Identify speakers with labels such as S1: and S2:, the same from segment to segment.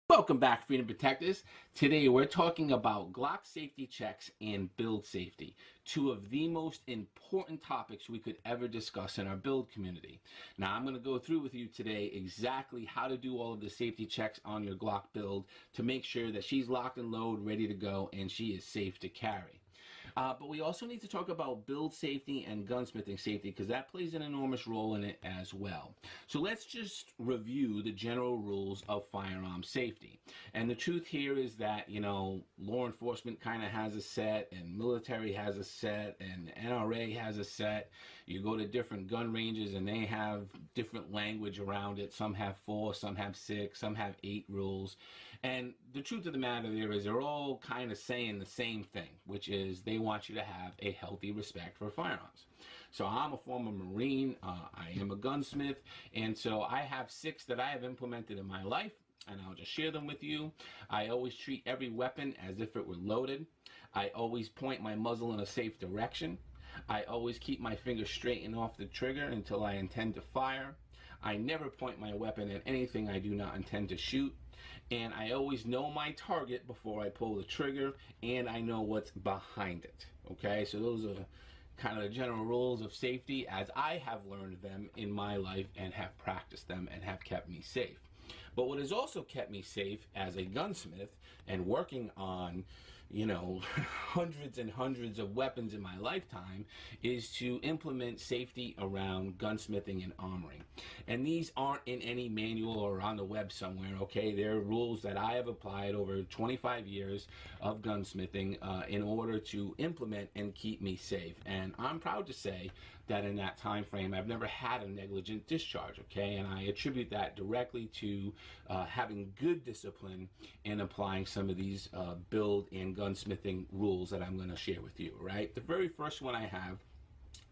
S1: Welcome back, Freedom Protectors. Today we're talking about Glock safety checks and build safety, two of the most important topics we could ever discuss in our build community. Now I'm going to go through with you today exactly how to do all of the safety checks on your Glock build to make sure that she's locked and loaded, ready to go, and she is safe to carry. But we also need to talk about build safety and gunsmithing safety because that plays an enormous role in it as well. So let's just review the general rules of firearm safety. And the truth here is that, law enforcement kind of has a set, and military has a set, and NRA has a set. You go to different gun ranges and they have different language around it. Some have 4, some have 6, some have 8 rules. And the truth of the matter there is they're all kind of saying the same thing, which is they want you to have a healthy respect for firearms. So I'm a former Marine, I am a gunsmith, and so I have 6 that I have implemented in my life, and I'll just share them with you. I always treat every weapon as if it were loaded. I always point my muzzle in a safe direction. I always keep my finger straight and off the trigger until I intend to fire. I never point my weapon at anything I do not intend to shoot. And I always know my target before I pull the trigger, and I know what's behind it. Okay, so those are kind of the general rules of safety as I have learned them in my life and have practiced them and have kept me safe. But what has also kept me safe as a gunsmith and working on, hundreds and hundreds of weapons in my lifetime is to implement safety around gunsmithing and armoring. And these aren't in any manual or on the web somewhere, okay? They're rules that I have applied over 25 years of gunsmithing in order to implement and keep me safe. And I'm proud to say that in that time frame, I've never had a negligent discharge, okay? And I attribute that directly to having good discipline in applying some of these build and gunsmithing rules that I'm going to share with you, right? The very first one I have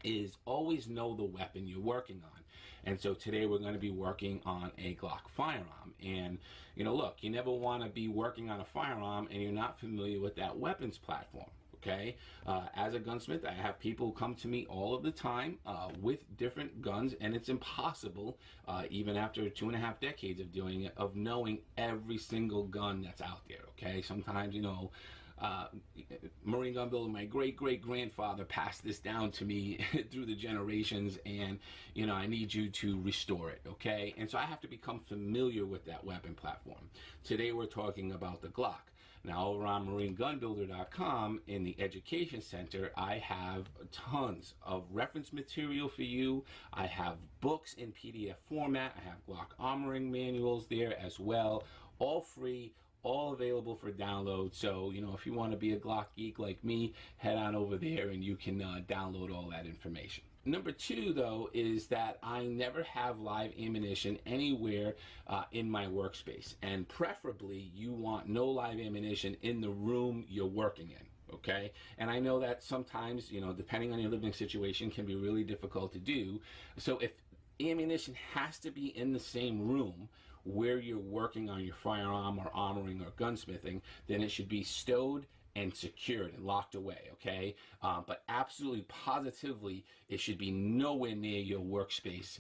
S1: is always know the weapon you're working on. And so today we're going to be working on a Glock firearm. And, look, you never want to be working on a firearm and you're not familiar with that weapons platform. Okay, as a gunsmith, I have people come to me all of the time with different guns, and it's impossible, even after 2.5 decades of doing it, of knowing every single gun that's out there. Okay, sometimes, Marine gun builder, my great-great-grandfather passed this down to me through the generations, and I need you to restore it, okay? And so I have to become familiar with that weapon platform. Today we're talking about the Glock. Now, over on marinegunbuilder.com in the Education Center, I have tons of reference material for you. I have books in PDF format. I have Glock armoring manuals there as well, all free, all available for download. So, if you want to be a Glock geek like me, head on over there and you can download all that information. Number 2, though, is that I never have live ammunition anywhere in my workspace. And preferably, you want no live ammunition in the room you're working in, okay? And I know that sometimes, depending on your living situation, can be really difficult to do. So if ammunition has to be in the same room where you're working on your firearm or armoring or gunsmithing, then it should be stowed and secured and locked away, okay? But absolutely, positively, it should be nowhere near your workspace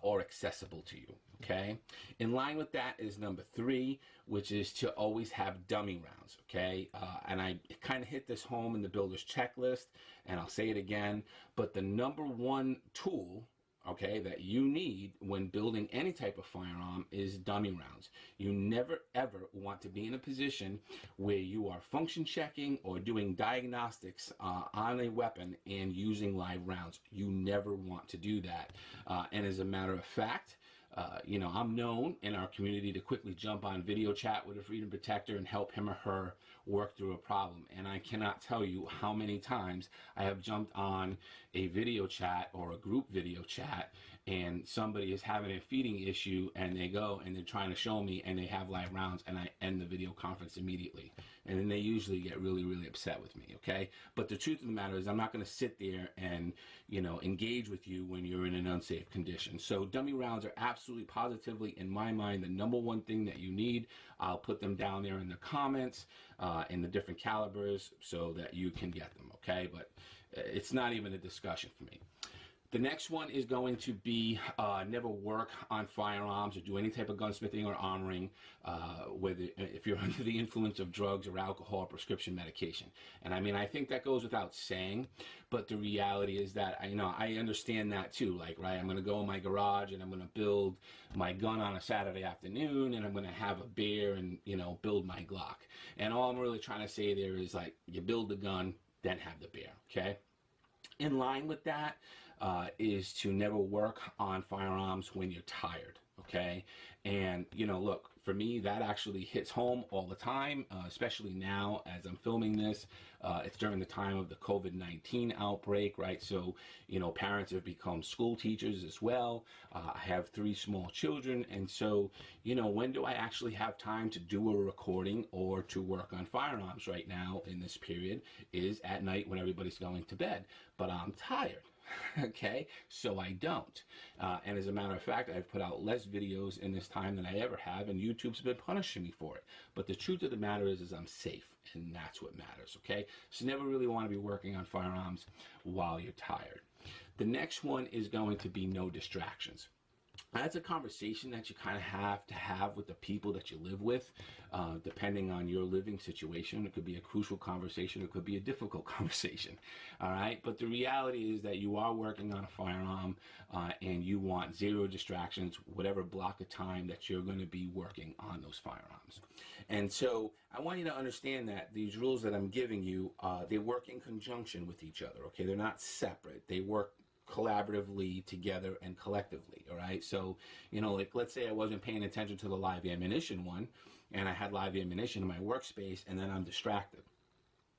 S1: or accessible to you, okay? In line with that is number 3, which is to always have dummy rounds, okay? And I kind of hit this home in the builder's checklist, and I'll say it again, but the number 1 tool, okay, that you need when building any type of firearm is dummy rounds. You never ever want to be in a position where you are function checking or doing diagnostics on a weapon and using live rounds. You never want to do that. And as a matter of fact, I'm known in our community to quickly jump on video chat with a freedom protector and help him or her work through a problem. And I cannot tell you how many times I have jumped on a video chat or a group video chat and somebody is having a feeding issue and they go and they're trying to show me and they have live rounds and I end the video conference immediately. And then they usually get really, really upset with me, okay? But the truth of the matter is I'm not going to sit there and, engage with you when you're in an unsafe condition. So dummy rounds are absolutely positively, in my mind, the number 1 thing that you need. I'll put them down there in the comments in the different calibers so that you can get them, okay? But it's not even a discussion for me. The next one is going to be never work on firearms or do any type of gunsmithing or armoring if you're under the influence of drugs or alcohol or prescription medication. And I mean, I think that goes without saying, but the reality is that I understand that too. Like, right, I'm going to go in my garage and I'm going to build my gun on a Saturday afternoon, and I'm going to have a beer and build my Glock. And all I'm really trying to say there is, like, you build the gun, then have the beer. Okay. In line with that is to never work on firearms when you're tired, okay? And, look, for me, that actually hits home all the time, especially now as I'm filming this. It's during the time of the COVID-19 outbreak, right? So, parents have become school teachers as well. I have 3 small children. And so, when do I actually have time to do a recording or to work on firearms right now in this period is at night when everybody's going to bed. But I'm tired. Okay, so I don't. And as a matter of fact, I've put out less videos in this time than I ever have, and YouTube's been punishing me for it. But the truth of the matter is I'm safe, and that's what matters, okay? So never really want to be working on firearms while you're tired. The next one is going to be no distractions. That's a conversation that you kind of have to have with the people that you live with, depending on your living situation. It could be a crucial conversation. It could be a difficult conversation. All right. But the reality is that you are working on a firearm and you want 0 distractions, whatever block of time that you're going to be working on those firearms. And so I want you to understand that these rules that I'm giving you, they work in conjunction with each other. Okay. They're not separate. They work collaboratively together and collectively. All right. So, like, let's say I wasn't paying attention to the live ammunition one, and I had live ammunition in my workspace, and then I'm distracted,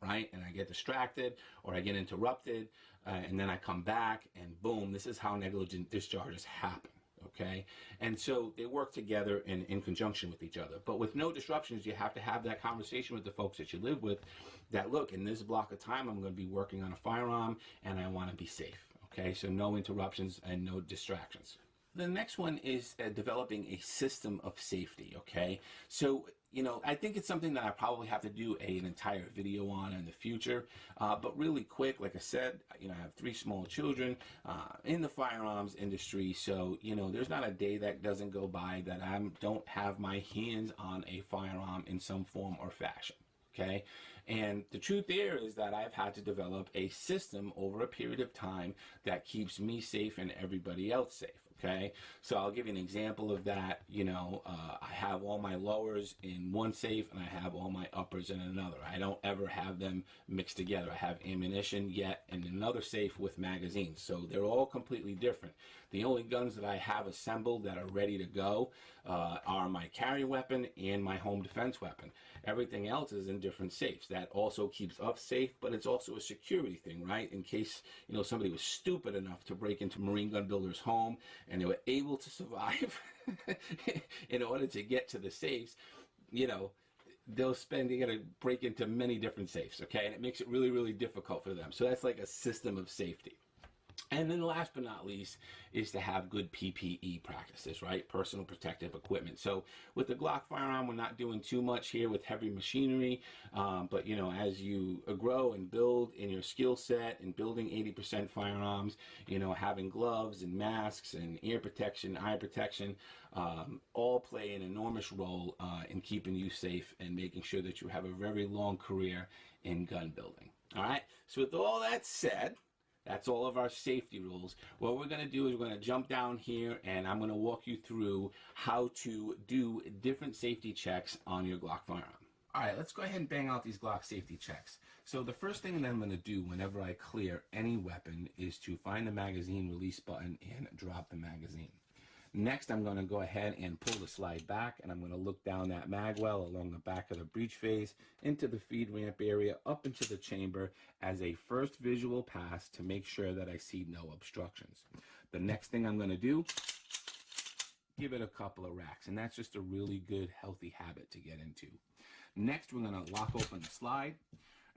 S1: right? And I get distracted or I get interrupted, and then I come back and boom, this is how negligent discharges happen. Okay. And so they work together in conjunction with each other. But with no disruptions, you have to have that conversation with the folks that you live with that, look, in this block of time, I'm going to be working on a firearm and I want to be safe. Okay, so no interruptions and no distractions. The next one is developing a system of safety, okay? So, I think it's something that I probably have to do an entire video on in the future. But really quick, like I said, I have 3 small children in the firearms industry. So, there's not a day that doesn't go by that I don't have my hands on a firearm in some form or fashion. Okay. And the truth there is that I've had to develop a system over a period of time that keeps me safe and everybody else safe. Okay. So I'll give you an example of that. I have all my lowers in one safe and I have all my uppers in another. I don't ever have them mixed together. I have ammunition yet in another safe with magazines. So they're all completely different. The only guns that I have assembled that are ready to go are my carry weapon and my home defense weapon. Everything else is in different safes. That also keeps us safe, but it's also a security thing, right? In case, somebody was stupid enough to break into Marine Gun Builder's home and they were able to survive in order to get to the safes, they got to break into many different safes, okay? And it makes it really, really difficult for them. So that's like a system of safety. And then last but not least is to have good PPE practices, right? Personal protective equipment. So with the Glock firearm, we're not doing too much here with heavy machinery. But, as you grow and build in your skill set and building 80% firearms, having gloves and masks and ear protection, eye protection, all play an enormous role in keeping you safe and making sure that you have a very long career in gun building. All right. So with all that said, that's all of our safety rules. What we're going to do is we're going to jump down here and I'm going to walk you through how to do different safety checks on your Glock firearm. All right, let's go ahead and bang out these Glock safety checks. So the first thing that I'm going to do whenever I clear any weapon is to find the magazine release button and drop the magazine. Next, I'm going to go ahead and pull the slide back, and I'm going to look down that mag well along the back of the breech face into the feed ramp area up into the chamber as a first visual pass to make sure that I see no obstructions. The next thing I'm going to do, give it a couple of racks, and that's just a really good, healthy habit to get into. Next, we're going to lock open the slide,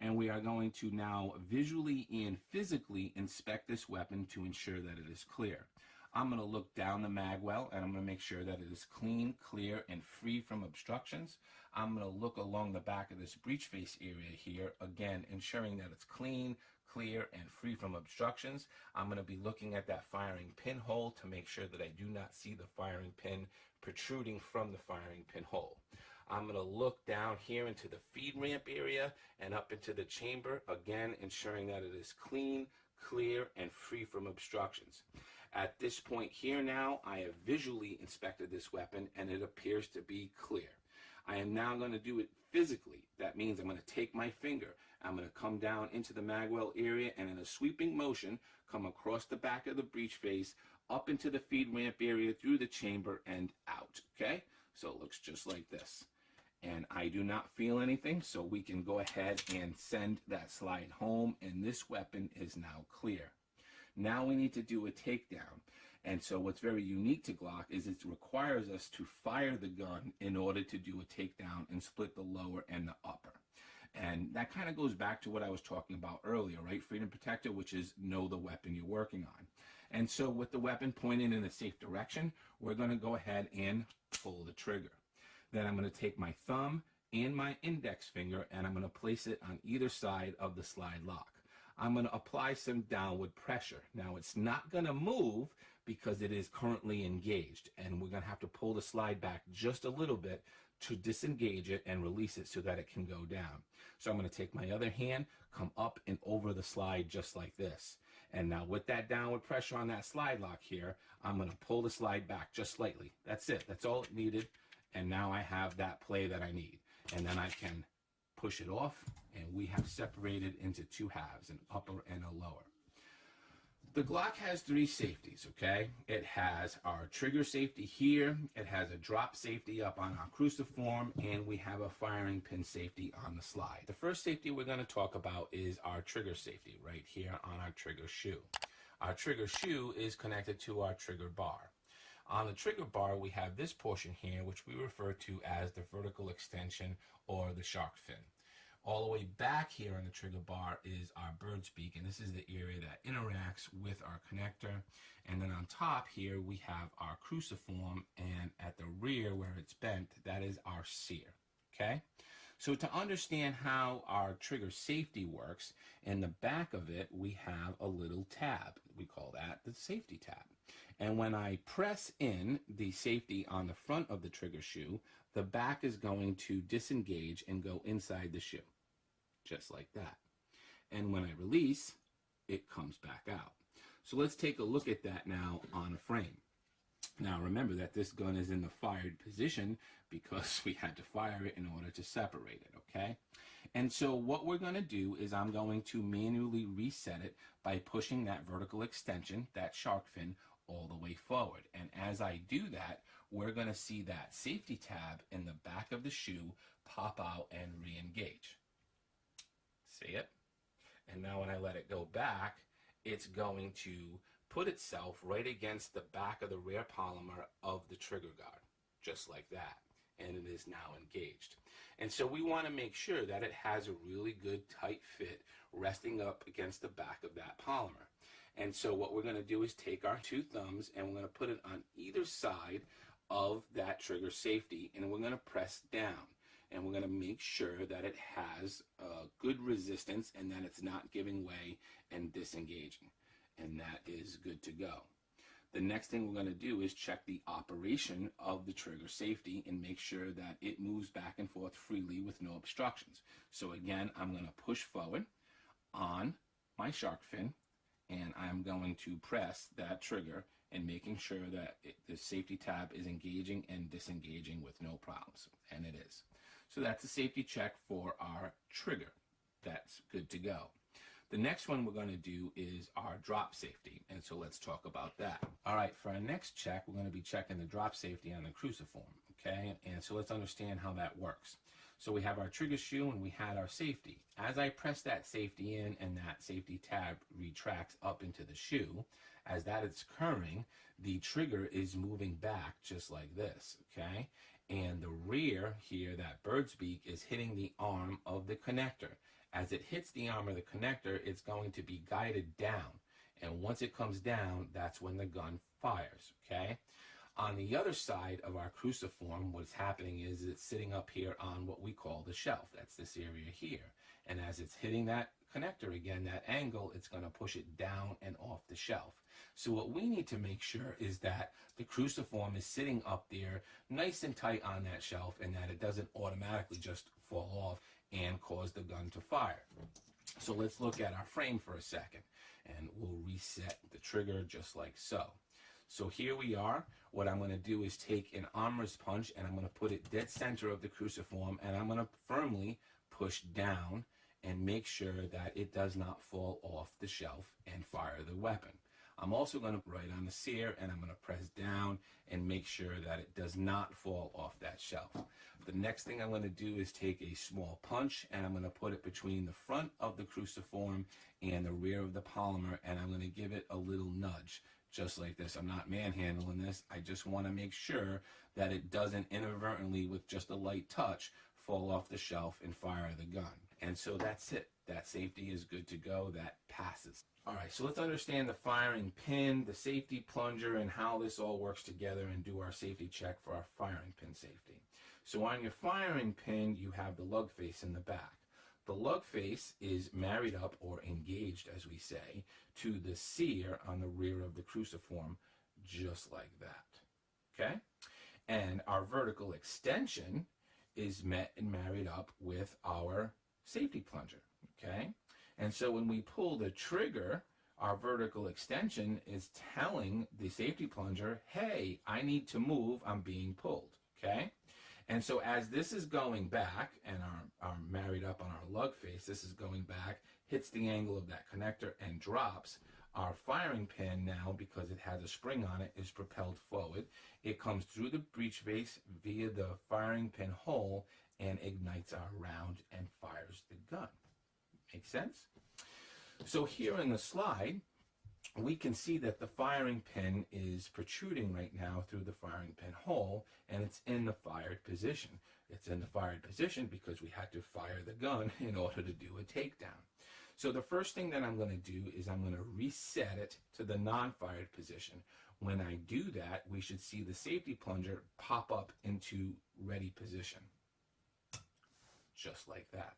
S1: and we are going to now visually and physically inspect this weapon to ensure that it is clear. I'm going to look down the mag well and I'm going to make sure that it is clean, clear, and free from obstructions. I'm going to look along the back of this breech face area here, again, ensuring that it's clean, clear, and free from obstructions. I'm going to be looking at that firing pinhole to make sure that I do not see the firing pin protruding from the firing pinhole. I'm going to look down here into the feed ramp area and up into the chamber, again ensuring that it is clean, clear, and free from obstructions. At this point here now, I have visually inspected this weapon and it appears to be clear. I am now going to do it physically. That means I'm going to take my finger, I'm going to come down into the magwell area and in a sweeping motion come across the back of the breech face, up into the feed ramp area, through the chamber, and out. Okay? So it looks just like this. And I do not feel anything, so we can go ahead and send that slide home, and this weapon is now clear. Now we need to do a takedown. And so what's very unique to Glock is it requires us to fire the gun in order to do a takedown and split the lower and the upper. And that kind of goes back to what I was talking about earlier, right? Freedom protector, which is know the weapon you're working on. And so with the weapon pointed in a safe direction, we're going to go ahead and pull the trigger. Then I'm going to take my thumb and my index finger and I'm going to place it on either side of the slide lock. I'm going to apply some downward pressure. Now it's not going to move because it is currently engaged, and we're going to have to pull the slide back just a little bit to disengage it and release it so that it can go down. So I'm going to take my other hand, come up and over the slide just like this. And now with that downward pressure on that slide lock here, I'm going to pull the slide back just slightly. That's it. That's all it needed. And now I have that play that I need. And then I can push it off, and we have separated into two halves, an upper and a lower. The Glock has three safeties, okay? It has our trigger safety here, it has a drop safety up on our cruciform, and we have a firing pin safety on the slide. The first safety we're going to talk about is our trigger safety right here on our trigger shoe. Our trigger shoe is connected to our trigger bar. On the trigger bar, we have this portion here, which we refer to as the vertical extension or the shark fin. All the way back here on the trigger bar is our bird's beak, and this is the area that interacts with our connector. And then on top here, we have our cruciform, and at the rear where it's bent, that is our sear, okay? So to understand how our trigger safety works, in the back of it, we have a little tab. We call that the safety tab. And when I press in the safety on the front of the trigger shoe, the back is going to disengage and go inside the shoe, just like that. And when I release, it comes back out. So let's take a look at that now on a frame. Now remember that this gun is in the fired position because we had to fire it in order to separate it, okay? And so what we're going to do is I'm going to manually reset it by pushing that vertical extension, that shark fin, all the way forward. And as I do that, we're going to see that safety tab in the back of the shoe pop out and re-engage. See it? And now when I let it go back, it's going to put itself right against the back of the rear polymer of the trigger guard, just like that. And it is now engaged. And so we want to make sure that it has a really good tight fit resting up against the back of that polymer. And so what we're going to do is take our two thumbs and we're going to put it on either side of that trigger safety, and we're going to press down. And we're going to make sure that it has good resistance and that it's not giving way and disengaging. And that is good to go. The next thing we're going to do is check the operation of the trigger safety and make sure that it moves back and forth freely with no obstructions. So again, I'm going to push forward on my shark fin, and I'm going to press that trigger and making sure that the safety tab is engaging and disengaging with no problems. And it is. So that's a safety check for our trigger. That's good to go. The next one we're going to do is our drop safety, and so let's talk about that. All right, for our next check, we're going to be checking the drop safety on the cruciform, okay? And so let's understand how that works. So we have our trigger shoe and we had our safety. As I press that safety in and that safety tab retracts up into the shoe, as that is occurring, the trigger is moving back just like this, okay? And the rear here, that bird's beak, is hitting the arm of the connector. As it hits the arm of the connector, it's going to be guided down. And once it comes down, that's when the gun fires, okay? On the other side of our cruciform, what's happening is it's sitting up here on what we call the shelf. That's this area here. And as it's hitting that connector again, that angle, it's going to push it down and off the shelf. So what we need to make sure is that the cruciform is sitting up there nice and tight on that shelf, and that it doesn't automatically just fall off and cause the gun to fire. So let's look at our frame for a second, and we'll reset the trigger just like so. So here we are. What I'm going to do is take an armorer's punch, and I'm going to put it dead center of the cruciform, and I'm going to firmly push down and make sure that it does not fall off the shelf and fire the weapon. I'm also going to right on the sear, and I'm going to press down and make sure that it does not fall off that shelf. The next thing I'm going to do is take a small punch, and I'm going to put it between the front of the cruciform and the rear of the polymer, and I'm going to give it a little nudge, just like this. I'm not manhandling this. I just want to make sure that it doesn't inadvertently, with just a light touch, fall off the shelf and fire the gun. And so that's it. That safety is good to go. That passes. All right, so let's understand the firing pin, the safety plunger, and how this all works together and do our safety check for our firing pin safety. So on your firing pin, you have the lug face in the back. The lug face is married up, or engaged as we say, to the sear on the rear of the cruciform, just like that, okay? And our vertical extension is met and married up with our safety plunger, okay? And so when we pull the trigger, our vertical extension is telling the safety plunger, hey, I need to move, I'm being pulled, okay? And so as this is going back, and our married up on our lug face, this is going back, hits the angle of that connector and drops, our firing pin now, because it has a spring on it, is propelled forward. It comes through the breech face via the firing pin hole and ignites our round and fires the gun. Make sense? So here in the slide, we can see that the firing pin is protruding right now through the firing pin hole, and it's in the fired position. It's in the fired position because we had to fire the gun in order to do a takedown. So the first thing that I'm going to do is I'm going to reset it to the non-fired position. When I do that, we should see the safety plunger pop up into ready position, just like that.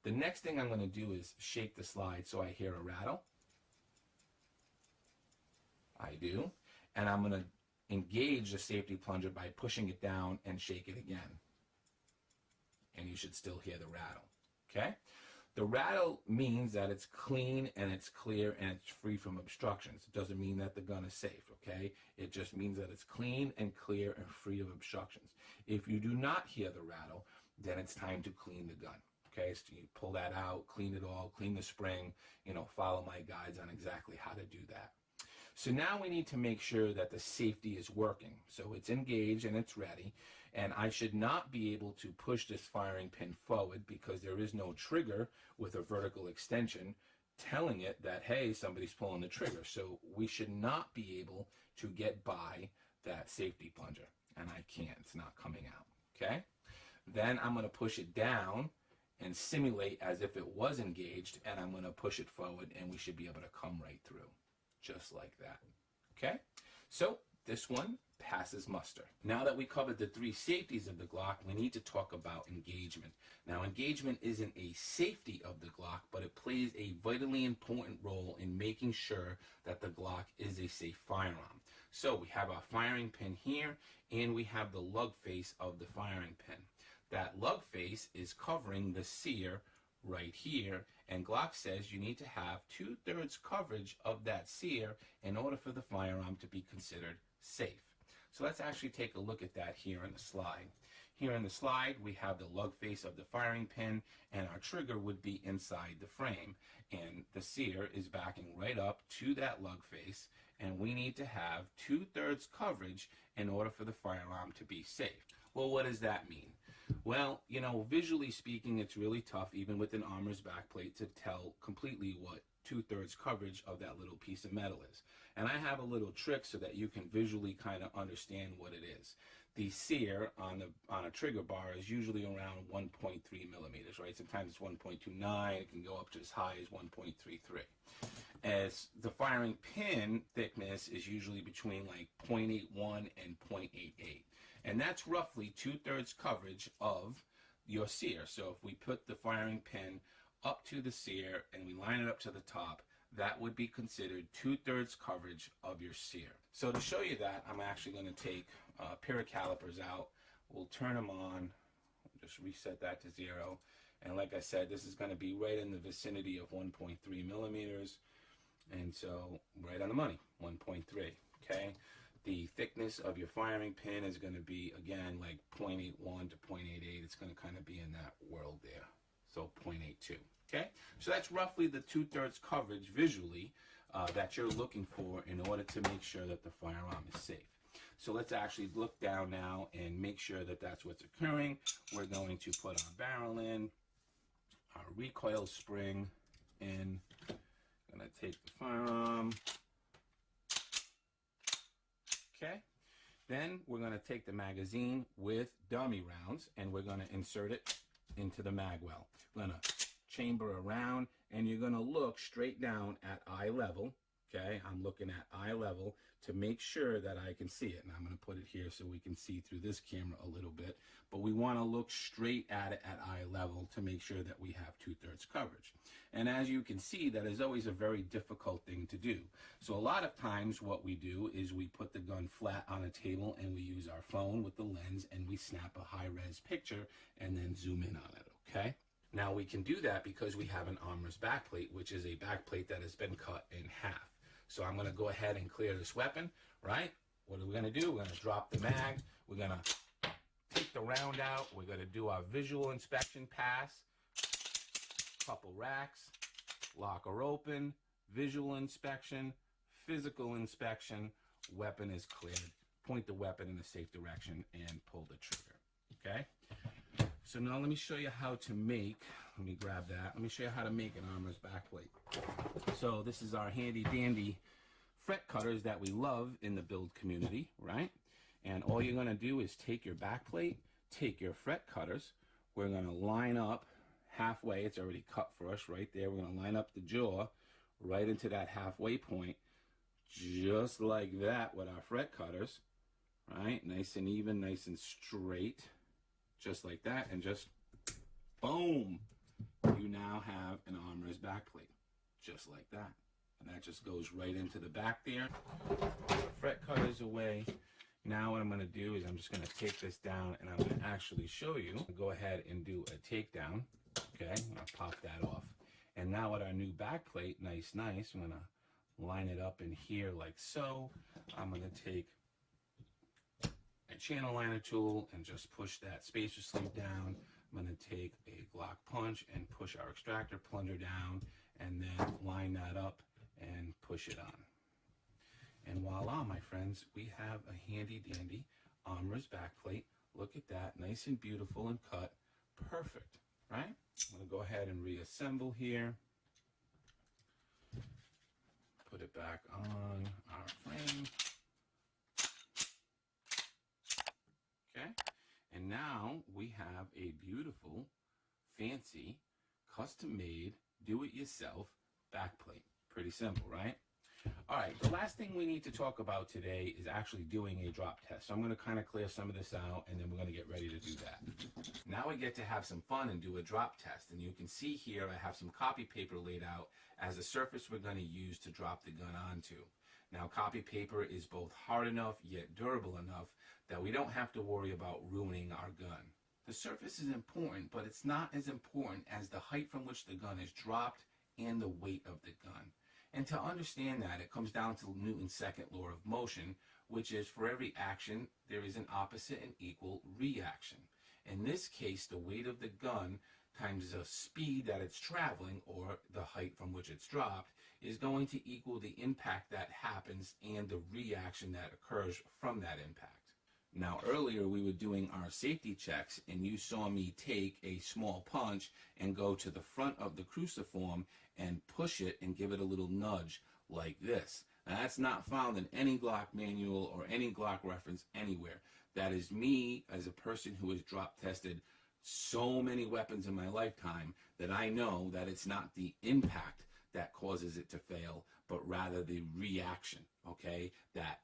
S1: The next thing I'm going to do is shake the slide so I hear a rattle. I do. And I'm going to engage the safety plunger by pushing it down and shake it again. And you should still hear the rattle. Okay? The rattle means that it's clean and it's clear and it's free from obstructions. It doesn't mean that the gun is safe, okay? It just means that it's clean and clear and free of obstructions. If you do not hear the rattle, then it's time to clean the gun. Okay, so you pull that out, clean it all, clean the spring, follow my guides on exactly how to do that. So now we need to make sure that the safety is working. So it's engaged and it's ready, and I should not be able to push this firing pin forward because there is no trigger with a vertical extension telling it that, hey, somebody's pulling the trigger. So we should not be able to get by that safety plunger, and I can't. It's not coming out, okay? Then I'm going to push it down and simulate as if it was engaged, and I'm going to push it forward, and we should be able to come right through, just like that. Okay? So this one passes muster. Now that we covered the three safeties of the Glock, we need to talk about engagement. Now, engagement isn't a safety of the Glock, but it plays a vitally important role in making sure that the Glock is a safe firearm. So we have our firing pin here, and we have the lug face of the firing pin. That lug face is covering the sear right here, and Glock says you need to have 2/3 coverage of that sear in order for the firearm to be considered safe. So let's actually take a look at that here in the slide. Here in the slide, we have the lug face of the firing pin, and our trigger would be inside the frame, and the sear is backing right up to that lug face, and we need to have 2/3 coverage in order for the firearm to be safe. Well, what does that mean? Well, visually speaking, it's really tough, even with an armor's backplate, to tell completely what 2/3 coverage of that little piece of metal is. And I have a little trick so that you can visually kind of understand what it is. The sear on a trigger bar is usually around 1.3 millimeters, right? Sometimes it's 1.29. It can go up to as high as 1.33. as the firing pin thickness is usually between like 0.81 and 0.88. And that's roughly 2/3 coverage of your sear. So if we put the firing pin up to the sear and we line it up to the top, that would be considered 2/3 coverage of your sear. So to show you that, I'm actually going to take a pair of calipers out. We'll turn them on, just reset that to 0. And like I said, this is going to be right in the vicinity of 1.3 millimeters. And so right on the money, 1.3, okay? The thickness of your firing pin is going to be, again, like 0.81 to 0.88. It's going to kind of be in that world there. So 0.82, okay? So that's roughly the 2/3 coverage visually that you're looking for in order to make sure that the firearm is safe. So let's actually look down now and make sure that that's what's occurring. We're going to put our barrel in, our recoil spring in. I'm going to take the firearm. Okay. Then we're going to take the magazine with dummy rounds and we're going to insert it into the mag well. We're going to chamber around and you're going to look straight down at eye level. Okay, I'm looking at eye level to make sure that I can see it. And I'm going to put it here so we can see through this camera a little bit. But we want to look straight at it at eye level to make sure that we have 2/3 coverage. And as you can see, that is always a very difficult thing to do. So a lot of times what we do is we put the gun flat on a table and we use our phone with the lens and we snap a high-res picture and then zoom in on it, okay? Now we can do that because we have an armor's backplate, which is a backplate that has been cut in half. So I'm going to go ahead and clear this weapon, right? What are we going to do? We're going to drop the mag. We're going to take the round out. We're going to do our visual inspection pass. Couple racks. Lock her open. Visual inspection. Physical inspection. Weapon is cleared. Point the weapon in a safe direction and pull the trigger. Okay? So now let me show you how to make, let me grab that, let me show you how to make an armor's backplate. So this is our handy dandy fret cutters that we love in the build community, right? And all you're going to do is take your backplate, take your fret cutters, we're going to line up halfway, it's already cut for us right there, we're going to line up the jaw right into that halfway point, just like that with our fret cutters, right? Nice and even, nice and straight. Just like that, and just boom, you now have an armor's backplate, just like that. And that just goes right into the back there. The fret cutters away. Now what I'm going to do is I'm just going to take this down and I'm going to actually show you. Go ahead and do a takedown. Okay, I'll pop that off. And now with our new backplate, nice, I'm going to line it up in here like so. I'm going to take a channel liner tool and just push that spacer sleeve down. I'm going to take a Glock punch and push our extractor plunger down and then line that up and push it on. And voila, my friends, we have a handy dandy armor's backplate. Look at that, nice and beautiful and cut. Perfect, right? I'm going to go ahead and reassemble here. Put it back on our frame. Okay, and now we have a beautiful, fancy, custom-made, do-it-yourself backplate. Pretty simple, right? All right, the last thing we need to talk about today is actually doing a drop test. So I'm going to kind of clear some of this out, and then we're going to get ready to do that. Now we get to have some fun and do a drop test. And you can see here I have some copy paper laid out as a surface we're going to use to drop the gun onto. Now, copy paper is both hard enough yet durable enough that we don't have to worry about ruining our gun. The surface is important, but it's not as important as the height from which the gun is dropped and the weight of the gun. And to understand that, it comes down to Newton's second law of motion, which is for every action, there is an opposite and equal reaction. In this case, the weight of the gun times the speed that it's traveling, or the height from which it's dropped, is going to equal the impact that happens and the reaction that occurs from that impact. Now earlier we were doing our safety checks and you saw me take a small punch and go to the front of the cruciform and push it and give it a little nudge like this. Now that's not found in any Glock manual or any Glock reference anywhere. That is me as a person who has drop tested so many weapons in my lifetime that I know that it's not the impact that causes it to fail, but rather the reaction, okay? That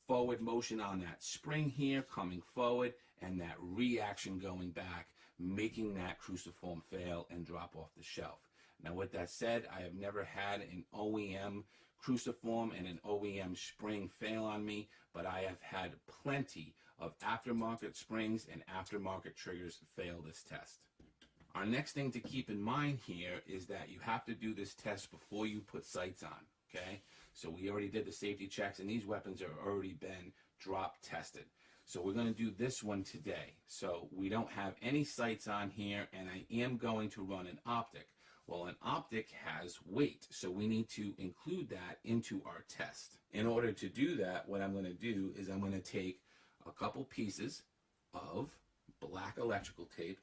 S1: forward motion on that spring here coming forward and that reaction going back, making that cruciform fail and drop off the shelf. Now, with that said, I have never had an OEM cruciform and an OEM spring fail on me, but I have had plenty of aftermarket springs and aftermarket triggers fail this test. Our next thing to keep in mind here is that you have to do this test before you put sights on, okay? So we already did the safety checks, and these weapons have already been drop tested. So we're going to do this one today. So we don't have any sights on here, and I am going to run an optic. Well, an optic has weight, so we need to include that into our test. In order to do that, what I'm going to do is I'm going to take a couple pieces of black electrical tape,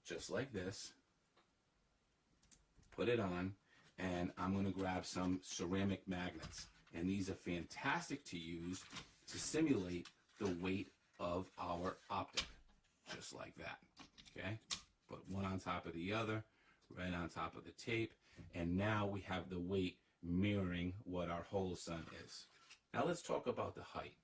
S1: just like this, put it on, and I'm going to grab some ceramic magnets. And these are fantastic to use to simulate the weight of our optic, just like that, okay? Put one on top of the other, right on top of the tape, and now we have the weight mirroring what our holosun is. Now let's talk about the height.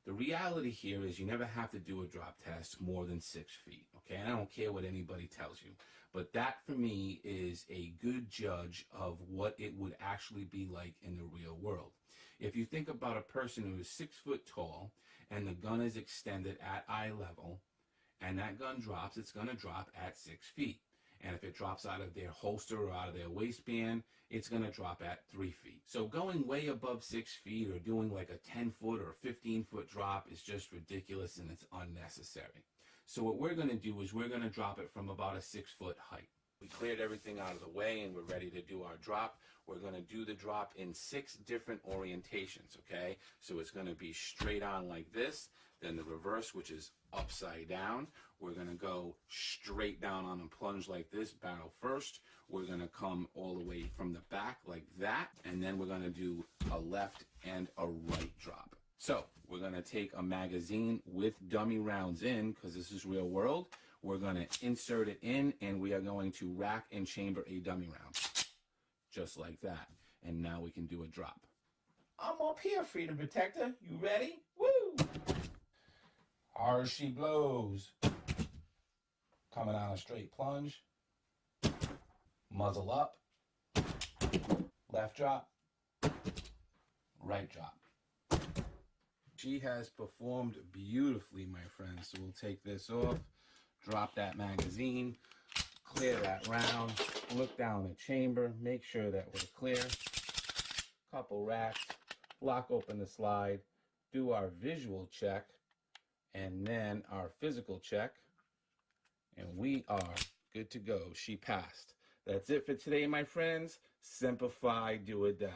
S1: The reality here is you never have to do a drop test more than 6 feet, okay? I don't care what anybody tells you, but that for me is a good judge of what it would actually be like in the real world. If you think about a person who is 6 foot tall and the gun is extended at eye level and that gun drops, it's going to drop at 6 feet. And if it drops out of their holster or out of their waistband, it's going to drop at 3 feet. So going way above 6 feet or doing like a 10-foot or 15-foot drop is just ridiculous and it's unnecessary. So what we're going to do is we're going to drop it from about a 6-foot height. We cleared everything out of the way and we're ready to do our drop. We're going to do the drop in 6 different orientations, okay? So it's going to be straight on like this, then the reverse, which is upside down. We're going to go straight down on a plunge like this, barrel first. We're going to come all the way from the back like that, and then we're going to do a left and a right drop. So we're going to take a magazine with dummy rounds in, because this is real world. We're going to insert it in, and we are going to rack and chamber a dummy round, just like that. And now we can do a drop. I'm up here, Freedom Protector. You ready? Woo! Hard she blows. Coming on a straight plunge. Muzzle up. Left drop. Right drop. She has performed beautifully, my friends. So we'll take this off, drop that magazine, clear that round, look down the chamber, make sure that we're clear. Couple racks, lock open the slide, do our visual check, and then our physical check, and we are good to go. She passed. That's it for today, my friends. Semper-Fi Do or Die.